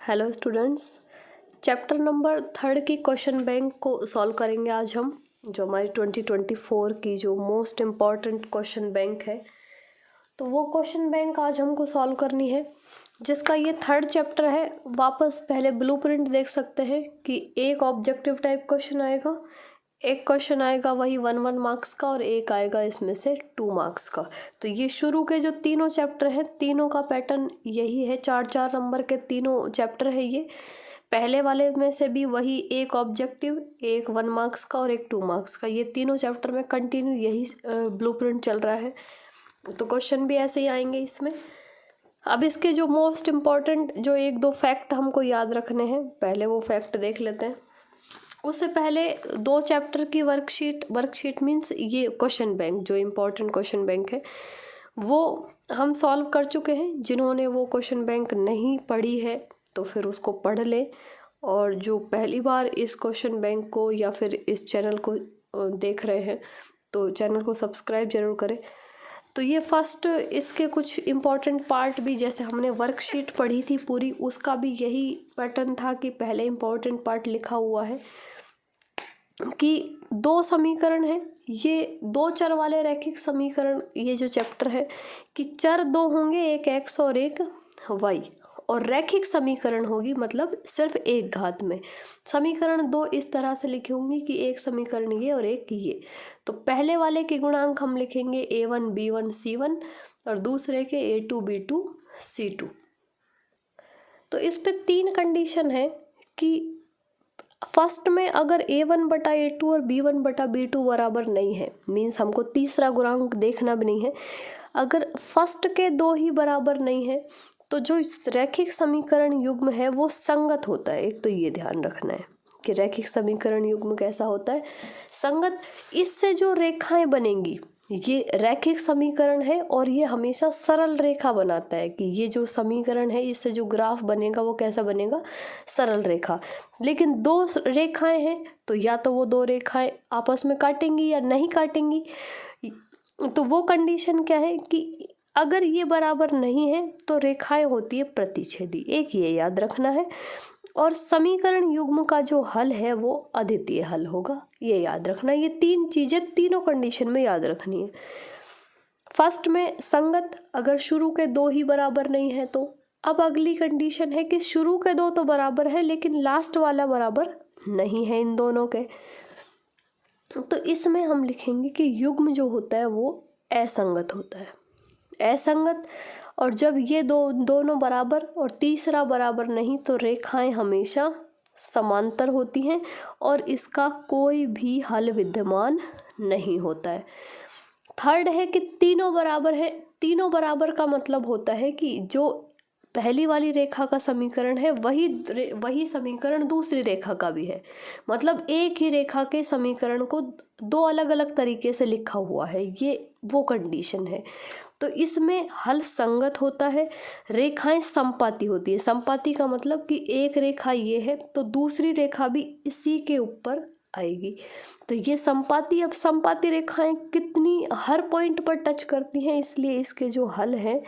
Hello students, chapter number 3 की question bank को solve करेंगे आज हम। जो हमारी 2024 की जो मोस्ट इम्पॉर्टेंट क्वेश्चन बैंक है, तो वो क्वेश्चन बैंक आज हमको सॉल्व करनी है, जिसका ये 3rd चैप्टर है। वापस पहले ब्लूप्रिंट देख सकते हैं कि एक ऑब्जेक्टिव टाइप क्वेश्चन आएगा, एक क्वेश्चन आएगा वही 1 मार्क्स का और एक आएगा इसमें से 2 मार्क्स का। तो ये शुरू के जो तीनों चैप्टर हैं, तीनों का पैटर्न यही है। 4-4 नंबर के तीनों चैप्टर है ये। पहले वाले में से भी वही एक ऑब्जेक्टिव, एक 1 मार्क्स का और एक 2 मार्क्स का, ये तीनों चैप्टर में कंटिन्यू यही ब्लूप्रिंट चल रहा है। तो क्वेश्चन भी ऐसे ही आएंगे इसमें। अब इसके जो मोस्ट इम्पॉर्टेंट जो 1-2 फैक्ट हमको याद रखने हैं, पहले वो फैक्ट देख लेते हैं। उससे पहले 2 चैप्टर की वर्कशीट मीन्स ये क्वेश्चन बैंक, जो इम्पोर्टेंट क्वेश्चन बैंक है वो हम सॉल्व कर चुके हैं। जिन्होंने वो क्वेश्चन बैंक नहीं पढ़ी है तो फिर उसको पढ़ लें, और जो पहली बार इस क्वेश्चन बैंक को या फिर इस चैनल को देख रहे हैं तो चैनल को सब्सक्राइब जरूर करें। तो ये फर्स्ट इसके कुछ इम्पॉर्टेंट पार्ट भी, जैसे हमने वर्कशीट पढ़ी थी पूरी, उसका भी यही पैटर्न था कि पहले इम्पॉर्टेंट पार्ट लिखा हुआ है कि 2 समीकरण है, ये 2 चर वाले रैखिक समीकरण, ये जो चैप्टर है कि चर 2 होंगे, एक x और एक y, और रैखिक समीकरण होगी मतलब सिर्फ एक घात में। समीकरण 2 इस तरह से लिखे होंगे कि एक समीकरण ये और एक ये। तो पहले वाले के गुणांक हम लिखेंगे a1 b1 c1 और दूसरे के a2 b2 c2। तो इस पे 3 कंडीशन है कि फर्स्ट में अगर a1/a2 और b1/b2 बराबर नहीं है, मीन्स हमको तीसरा गुणांक देखना भी नहीं है। अगर फर्स्ट के 2 ही बराबर नहीं है तो जो रैखिक समीकरण युग्म है वो संगत होता है। एक तो ये ध्यान रखना है कि रैखिक समीकरण युग्म कैसा होता है, संगत। इससे जो रेखाएं बनेंगी, ये रैखिक समीकरण है और ये हमेशा सरल रेखा बनाता है कि ये जो समीकरण है इससे जो ग्राफ बनेगा वो कैसा बनेगा, सरल रेखा। लेकिन 2 रेखाएं हैं तो या तो वो 2 रेखाएं आपस में काटेंगी या नहीं काटेंगी। तो वो कंडीशन क्या है कि अगर ये बराबर नहीं है तो रेखाएं होती है प्रतिच्छेदी, एक ये याद रखना है। और समीकरण युग्म का जो हल है वो अद्वितीय हल होगा, ये याद रखना है। ये 3 चीजें तीनों कंडीशन में याद रखनी है। फर्स्ट में संगत, अगर शुरू के 2 ही बराबर नहीं है तो। अब अगली कंडीशन है कि शुरू के 2 तो बराबर है लेकिन लास्ट वाला बराबर नहीं है इन दोनों के। तो इसमें हम लिखेंगे कि युग्म जो होता है वो असंगत होता है, असंगत। और जब ये दोनों बराबर और तीसरा बराबर नहीं तो रेखाएं हमेशा समांतर होती हैं और इसका कोई भी हल विद्यमान नहीं होता है। थर्ड है कि तीनों बराबर है। तीनों बराबर का मतलब होता है कि जो पहली वाली रेखा का समीकरण है वही समीकरण दूसरी रेखा का भी है, मतलब एक ही रेखा के समीकरण को 2 अलग अलग तरीके से लिखा हुआ है, ये वो कंडीशन है। तो इसमें हल संगत होता है, रेखाएं संपाती होती है। संपाती का मतलब कि एक रेखा ये है तो दूसरी रेखा भी इसी के ऊपर आएगी। तो ये संपाती, अब संपाती रेखाएं कितनी हर पॉइंट पर टच करती हैं, इसलिए इसके जो हल हैं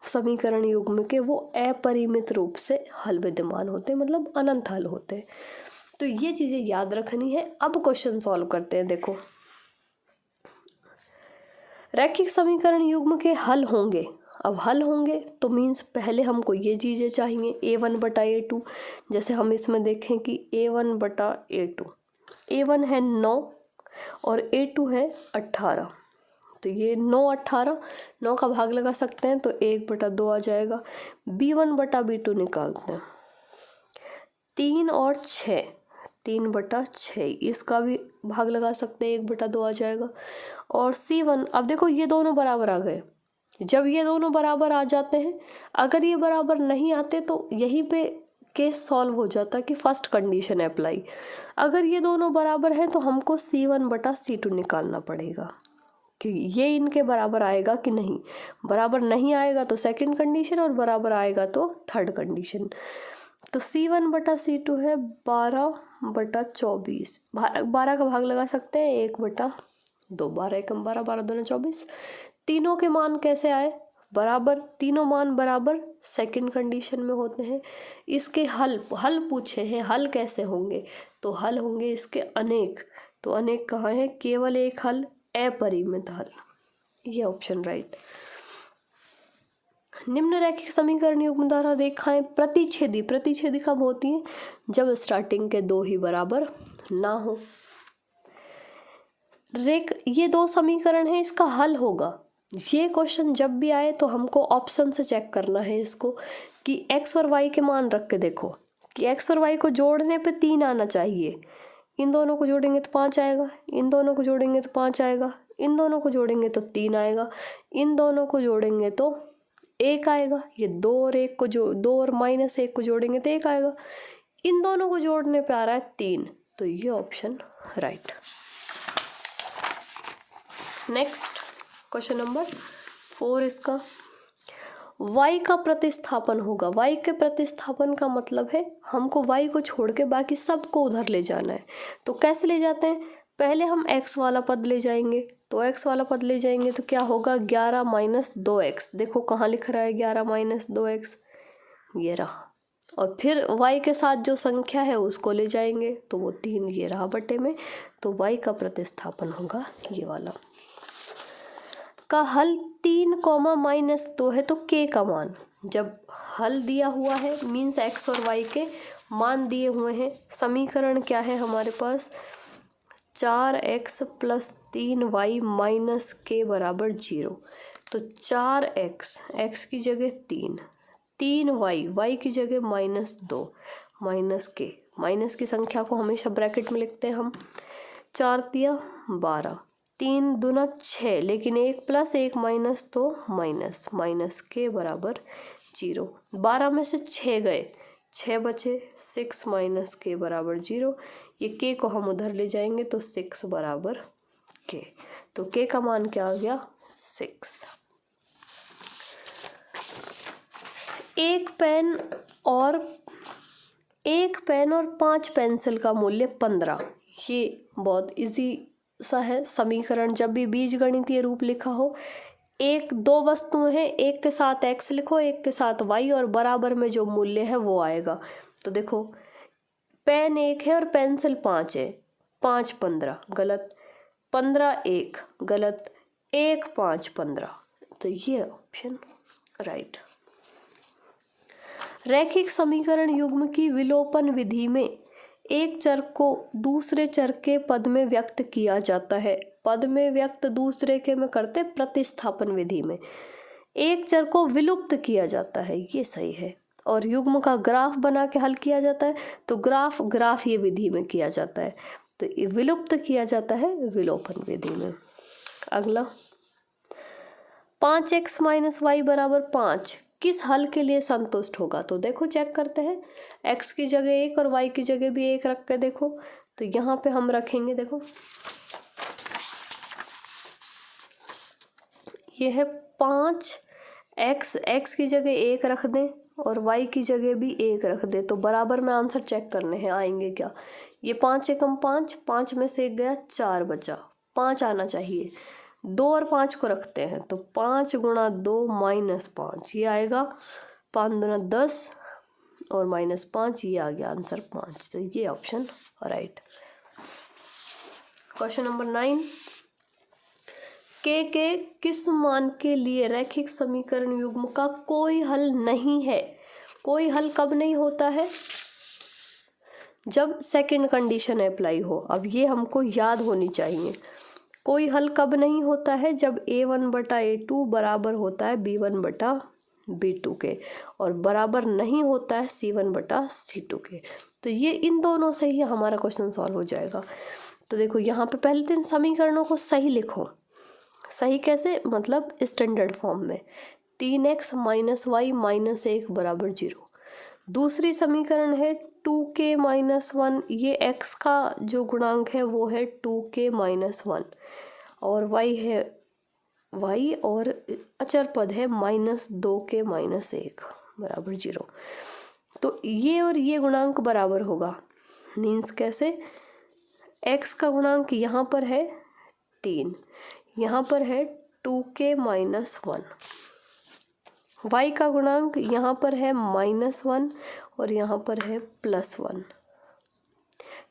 समीकरण युग्म के वो अपरिमित रूप से हल विद्यमान होते हैं, मतलब अनंत हल होते हैं। तो ये चीजें याद रखनी है। अब क्वेश्चन सॉल्व करते हैं। देखो, रैखिक समीकरण युग्म के हल होंगे। अब हल होंगे तो मीन्स पहले हमको ये चीजें चाहिए, a1/a2। जैसे हम इसमें देखें कि a1/a2, a1 है 9 और a2 है 18। तो ये 9 18 9 का भाग लगा सकते हैं तो 1/2 आ जाएगा। b1/b2 निकालते हैं, 3 और 6, 3/6, इसका भी भाग लगा सकते हैं, 1/2 आ जाएगा। और c1, अब देखो ये दोनों बराबर आ गए। जब ये दोनों बराबर आ जाते हैं, अगर ये बराबर नहीं आते तो यहीं पे केस सॉल्व हो जाता कि फर्स्ट कंडीशन अप्लाई। अगर ये दोनों बराबर हैं तो हमको c1/c2 निकालना पड़ेगा कि ये इनके बराबर आएगा कि नहीं। बराबर नहीं आएगा तो सेकंड कंडीशन और बराबर आएगा तो थर्ड कंडीशन। तो c1/c2 है 12/24, 12 का भाग लगा सकते हैं, 1/2, 12 एकम 12, 12 दूना 24। तीनों के मान कैसे आए, बराबर, तीनों मान बराबर सेकंड कंडीशन में होते हैं। इसके हल पूछे हैं, हल कैसे होंगे, तो हल होंगे इसके अनेक। तो अनेक कहाँ है, केवल एक हल, अपरिमित हल, ये ऑप्शन राइट। निम्न रैखिक समीकरण युग्म द्वारा रेखाएं प्रतिच्छेदी, प्रतिच्छेदी कब होती हैं, जब स्टार्टिंग के दो ही बराबर ना हो। ये दो समीकरण है, इसका हल होगा। ये क्वेश्चन जब भी आए तो हमको ऑप्शन से चेक करना है इसको, कि x और y के मान रख के देखो कि x और y को जोड़ने पे 3 आना चाहिए। इन दोनों को जोड़ेंगे तो 5 आएगा, इन दोनों को जोड़ेंगे तो 5 आएगा, इन दोनों को जोड़ेंगे तो 3 आएगा, इन दोनों को जोड़ेंगे तो 1 आएगा। ये 2 और 1 को 2 और -1 को जोड़ेंगे तो 1 आएगा। इन दोनों को जोड़ने पे आ रहा है 3, तो ये option right. Next question number 4 इसका, y का प्रतिस्थापन होगा। y के प्रतिस्थापन का मतलब है हमको y को छोड़ के बाकी सबको उधर ले जाना है। तो कैसे ले जाते हैं, पहले हम x वाला पद ले जाएंगे, तो x वाला पद ले जाएंगे तो क्या होगा, 11 - 2x। देखो कहाँ लिख रहा है 11 - 2x, ये रहा। और फिर y के साथ जो संख्या है उसको ले जाएंगे, तो वो 3 ये रहा बटे में। तो y का प्रतिस्थापन होगा ये वाला। का हल 3, -2 है, तो k का मान, जब हल दिया हुआ है मीन्स x और y के मान दिए हुए हैं। समीकरण क्या है हमारे पास, 4x + 3y - k बराबर 0। तो 4x, x की जगह 3, 3y, y की जगह -2 -k। माइनस की संख्या को हमेशा ब्रैकेट में लिखते हैं हम। 4 दिया 12, 3 दूना 6, लेकिन 1 + 1 माइनस, तो माइनस k बराबर 0। 12 में से 6 गए, 6 बचे, 6 - k बराबर 0। ये k को हम उधर ले जाएंगे तो 6 बराबर k। तो k का मान क्या आ गया, 6। एक पेन और 5 पेंसिल का मूल्य 15। ये बहुत इजी सा है समीकरण। जब भी बीजगणितीय रूप लिखा हो, 2 वस्तुएं हैं, एक के साथ x लिखो, एक के साथ y, और बराबर में जो मूल्य है वो आएगा। तो देखो पेन 1 है और पेंसिल 5 है, 5 15 गलत, 15 1 गलत, 1 5 15। तो ये ऑप्शन राइट। रैखिक समीकरण युग्म की विलोपन विधि में एक चर को दूसरे चर के पद में व्यक्त किया जाता है। पद में व्यक्त दूसरे के में करते प्रतिस्थापन विधि में। एक चर को विलुप्त किया जाता है, ये सही है। और युग्म का ग्राफ बना के हल किया जाता है, तो ग्राफ ये विधि में किया जाता है। तो ये विलुप्त किया जाता है विलोपन विधि में। अगला 5x - y बराबर 5 किस हल के लिए संतुष्ट होगा। तो देखो चेक करते हैं, x की जगह 1 और y की जगह भी 1 रख के देखो। तो यहाँ पे हम रखेंगे, देखो ये है 5x की जगह 1 रख दें और y की जगह भी 1 रख दें, तो बराबर में आंसर चेक करने हैं आएंगे क्या। ये 5 एकम 5, 5 में से 1 गया, 4 बचा, 5 आना चाहिए। 2 और 5 को रखते हैं, तो 5 × 2 -5, ये आएगा। 5 दूना 10 और -5, ये आ गया आंसर 5। तो ये ऑप्शन राइट। क्वेश्चन नंबर 9, के किस मान के लिए रैखिक समीकरण युग्म का कोई हल नहीं है। कोई हल कब नहीं होता है, जब सेकंड कंडीशन अप्लाई हो। अब ये हमको याद होनी चाहिए। कोई हल कब नहीं होता है, जब a1/a2 बराबर होता है b1/b2 के, और बराबर नहीं होता है c1/c2 के। तो ये इन दोनों से ही हमारा क्वेश्चन सॉल्व हो जाएगा। तो देखो यहाँ पे पहले 3 समीकरणों को सही लिखो। सही कैसे, मतलब स्टैंडर्ड फॉर्म में। 3x - y - 1 बराबर 0। दूसरी समीकरण है 2k - 1, ये x का जो गुणांक है वो है 2k - 1, और y है y, और अचर पद है -2k - 1 बराबर 0। तो ये और ये गुणांक बराबर होगा। मीन्स कैसे, x का गुणांक यहाँ पर है 3, यहाँ पर है 2k - 1, y का गुणांक यहाँ पर है -1 और यहाँ पर है +1।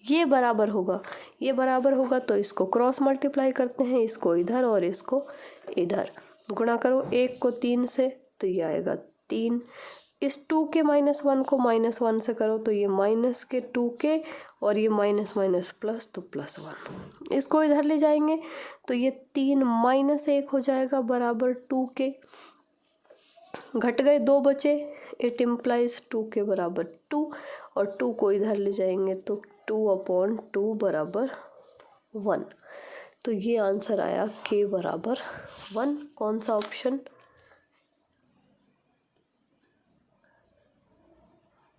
ये बराबर होगा, ये बराबर होगा तो इसको क्रॉस मल्टीप्लाई करते हैं, इसको इधर और इसको इधर गुणा करो 1 को 3 से तो ये आएगा 3। इस 2 के -1 को -1 से करो तो ये माइनस के 2 के और ये माइनस माइनस प्लस तो +1। इसको इधर ले जाएंगे तो ये 3 -1 हो जाएगा बराबर 2 के। घट गए 2 बचे, इट इम्प्लाइज 2 के बराबर 2 और 2 को इधर ले जाएंगे तो 2/2 बराबर 1। तो ये आंसर आया k बराबर 1। कौन सा ऑप्शन?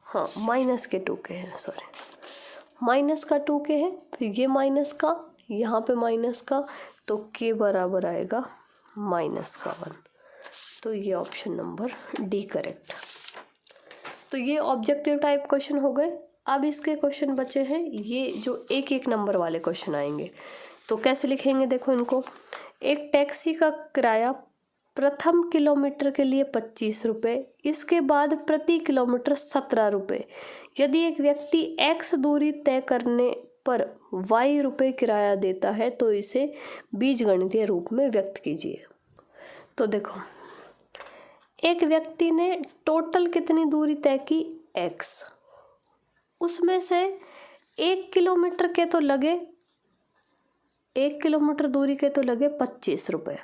हाँ, माइनस के 2 के हैं, सॉरी माइनस का 2 के है, फिर ये माइनस का, यहाँ पे माइनस का, तो k बराबर आएगा -1। तो ये ऑप्शन नंबर डी करेक्ट। तो ये ऑब्जेक्टिव टाइप क्वेश्चन हो गए। अब इसके क्वेश्चन बचे हैं ये जो 1-1 नंबर वाले क्वेश्चन आएंगे। तो कैसे लिखेंगे देखो इनको। एक टैक्सी का किराया प्रथम किलोमीटर के लिए 25 रुपये, इसके बाद प्रति किलोमीटर 17 रुपये। यदि एक व्यक्ति x दूरी तय करने पर y रुपये किराया देता है तो इसे बीजगणितीय रूप में व्यक्त कीजिए। तो देखो, एक व्यक्ति ने टोटल कितनी दूरी तय की x, उसमें से 1 किलोमीटर के तो लगे, 1 किलोमीटर दूरी के तो लगे 25 रुपये,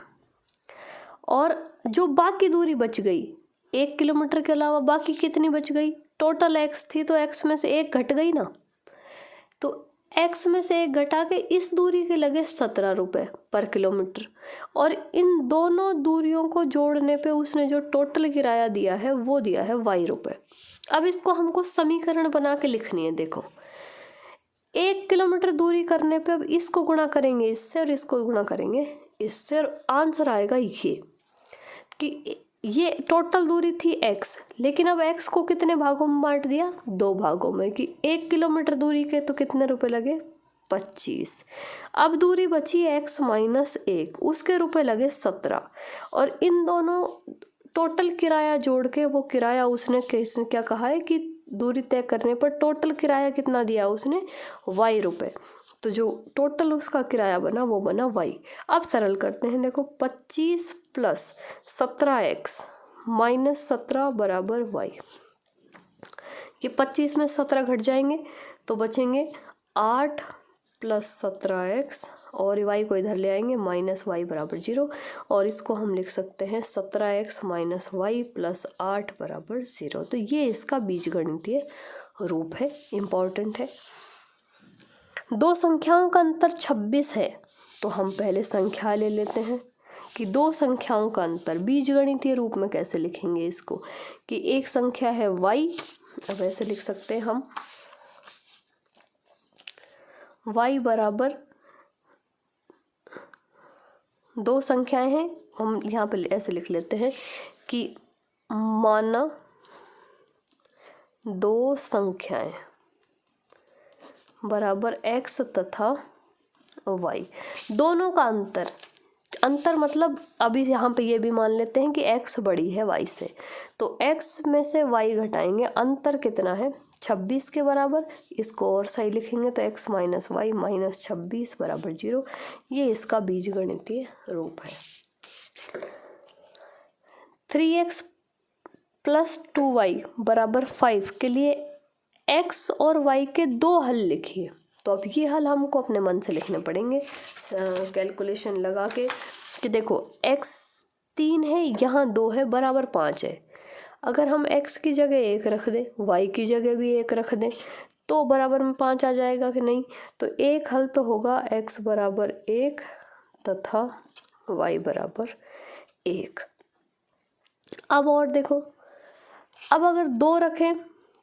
और जो बाकी दूरी बच गई 1 किलोमीटर के अलावा बाकी कितनी बच गई, टोटल x थी तो x में से 1 घट गई ना, तो x में से 1 घटा के इस दूरी के लगे 17 रुपये पर किलोमीटर, और इन दोनों दूरियों को जोड़ने पे उसने जो टोटल किराया दिया है वो दिया है y रुपये। अब इसको हमको समीकरण बना के लिखनी है। देखो, 1 किलोमीटर दूरी करने पे अब इसको गुणा करेंगे इससे और इसको गुणा करेंगे इससे, और आंसर आएगा ये कि ये टोटल दूरी थी x, लेकिन अब x को कितने भागों में बांट दिया, 2 भागों में, कि 1 किलोमीटर दूरी के तो कितने रुपए लगे, 25। अब दूरी बची x -1, उसके रुपए लगे 17, और इन दोनों टोटल किराया जोड़ के वो किराया उसने क्या कहा है कि दूरी तय करने पर टोटल किराया कितना दिया उसने, y रुपये। तो जो टोटल उसका किराया बना वो बना y। अब सरल करते हैं। देखो, 25 + 17x -17 बराबर y। ये 25 में 17 घट जाएंगे तो बचेंगे 8 + 17x, और y को इधर ले आएंगे -y बराबर 0, और इसको हम लिख सकते हैं 17x - y + 8 बराबर 0। तो ये इसका बीजगणितीय रूप है, इम्पॉर्टेंट है। दो संख्याओं का अंतर 26 है, तो हम पहले संख्या ले लेते हैं कि दो संख्याओं का अंतर बीजगणितीय रूप में कैसे लिखेंगे इसको, कि एक संख्या है y, अब ऐसे लिख सकते हैं हम y बराबर, दो संख्याएं हैं, हम यहाँ पे ऐसे लिख लेते हैं कि माना दो संख्याएं बराबर x तथा y, दोनों का अंतर मतलब अभी यहाँ पे ये भी मान लेते हैं कि x बड़ी है y से, तो x में से y घटाएंगे, अंतर कितना है 26 के बराबर। इसको और सही लिखेंगे तो x - y -26 बराबर 0। ये इसका बीजगणितीय रूप है। 3x + 2y बराबर 5 के लिए x और y के दो हल लिखिए। तो अब ये हल हमको अपने मन से लिखने पड़ेंगे कैलकुलेशन लगा के, कि देखो x 3 है, यहाँ 2 है, बराबर 5 है। अगर हम x की जगह 1 रख दें, y की जगह भी 1 रख दें, तो बराबर में 5 आ जाएगा कि नहीं। तो एक हल तो होगा x बराबर 1 तथा y बराबर 1। अब और देखो, अब अगर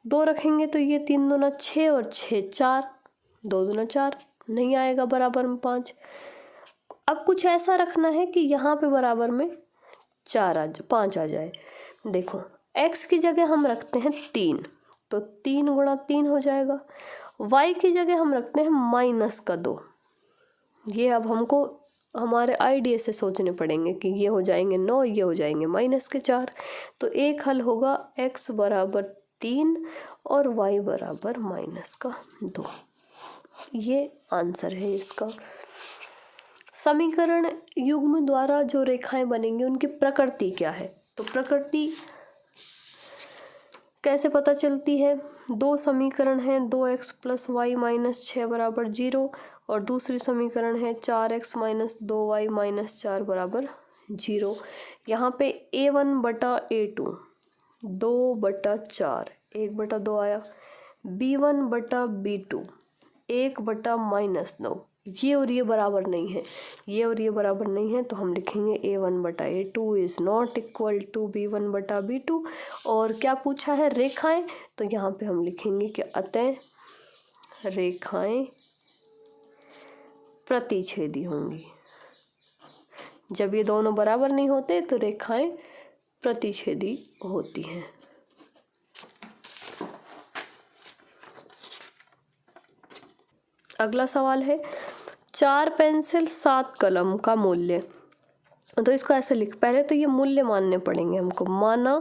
2 रखेंगे तो ये 3 दूना 6 और 6 4, 2 दूना 4, नहीं आएगा बराबर में 5। अब कुछ ऐसा रखना है कि यहाँ पे बराबर में 5 आ जाए। देखो, x की जगह हम रखते हैं 3, तो 3 गुणा 3 हो जाएगा। y की जगह हम रखते हैं -2, ये अब हमको हमारे आइडिया से सोचने पड़ेंगे कि ये हो जाएंगे 9, ये हो जाएंगे -4। तो एक हल होगा x बराबर 3 और y बराबर -2। ये आंसर है इसका। समीकरण युग्म द्वारा जो रेखाएं बनेंगी उनकी प्रकृति क्या है? तो प्रकृति कैसे पता चलती है? दो समीकरण हैं, 2x + y - 6 बराबर 0 और दूसरी समीकरण है 4x - 2y - 4 बराबर 0। यहाँ पे a1 बटा a2 2/4 1/2 आया, b1 बटा b2 1/-9। ये और ये बराबर नहीं है, ये और ये बराबर नहीं है, तो हम लिखेंगे a1 बटा a2 is not equal to b1 बटा b2। और क्या पूछा है? रेखाएं। तो यहाँ पे हम लिखेंगे कि अतः रेखाएं प्रतिच्छेदी होंगी। जब ये दोनों बराबर नहीं होते तो रेखाएं प्रतिच्छेदी होती हैं। अगला सवाल है 4 पेंसिल 7 कलम का मूल्य। तो इसको ऐसे लिख, पहले तो ये मूल्य मानने पड़ेंगे हमको। माना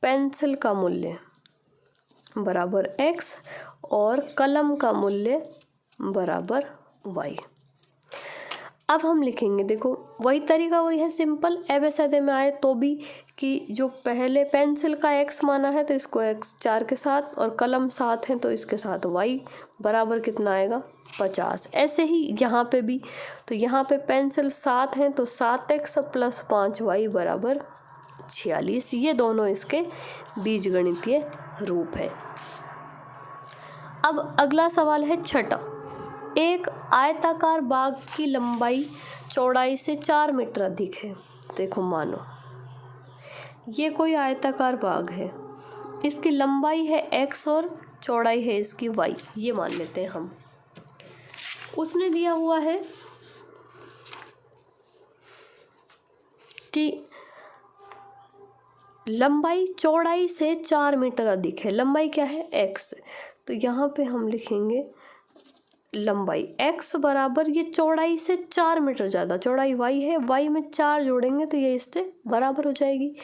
पेंसिल का मूल्य बराबर x और कलम का मूल्य बराबर y। अब हम लिखेंगे, देखो वही तरीका वही है, सिंपल। एबेसैडे में आए तो भी कि जो पहले पेंसिल का x माना है तो इसको x 4 के साथ, और कलम 7 है तो इसके साथ y बराबर कितना आएगा? 50। ऐसे ही यहाँ पे भी, तो यहाँ पे पेंसिल 7 हैं तो 7x + 5y बराबर 46। ये दोनों इसके बीजगणितीय रूप है। अब अगला सवाल है छठा। एक आयताकार बाग की लंबाई चौड़ाई से 4 मीटर अधिक है। देखो मानो ये कोई आयताकार बाग है, इसकी लंबाई है x और चौड़ाई है इसकी y, ये मान लेते हैं हम। उसने दिया हुआ है कि लंबाई चौड़ाई से 4 मीटर अधिक है। लंबाई क्या है? x। तो यहाँ पे हम लिखेंगे लंबाई x बराबर, ये चौड़ाई से 4 मीटर ज़्यादा, चौड़ाई y है, y में 4 जोड़ेंगे तो ये इससे बराबर हो जाएगी।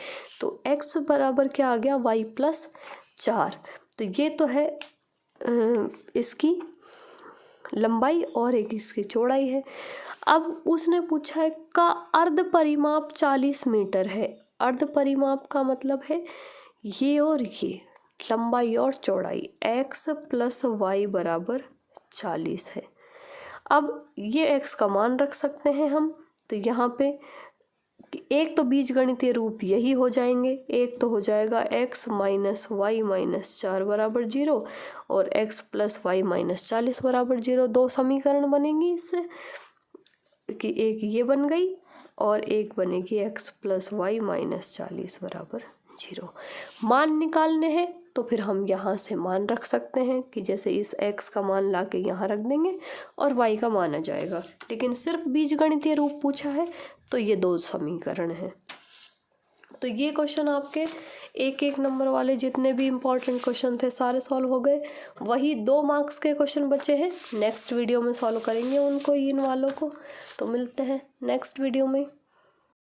तो x बराबर क्या आ गया? y + 4। तो ये तो है इसकी लंबाई और एक इसकी चौड़ाई है। अब उसने पूछा है का अर्ध परिमाप 40 मीटर है। अर्ध परिमाप का मतलब है ये और ये, लंबाई और चौड़ाई x + y बराबर 40 है। अब ये x का मान रख सकते हैं हम। तो यहाँ पे एक तो बीजगणितीय रूप यही हो जाएंगे, एक तो हो जाएगा x - y - 4 बराबर 0 और x + y - 40 बराबर 0। दो समीकरण बनेंगी इससे, कि एक ये बन गई और एक बनेगी x + y - 40 बराबर 0। मान निकालने हैं तो फिर हम यहाँ से मान रख सकते हैं कि जैसे इस x का मान ला के यहाँ रख देंगे और y का मान आ जाएगा। लेकिन सिर्फ बीजगणितीय रूप पूछा है तो ये दो समीकरण हैं। तो ये क्वेश्चन आपके 1-1 नंबर वाले जितने भी इम्पोर्टेंट क्वेश्चन थे सारे सॉल्व हो गए। वही 2 मार्क्स के क्वेश्चन बचे हैं, नेक्स्ट वीडियो में सॉल्व करेंगे उनको, इन वालों को। तो मिलते हैं नेक्स्ट वीडियो में।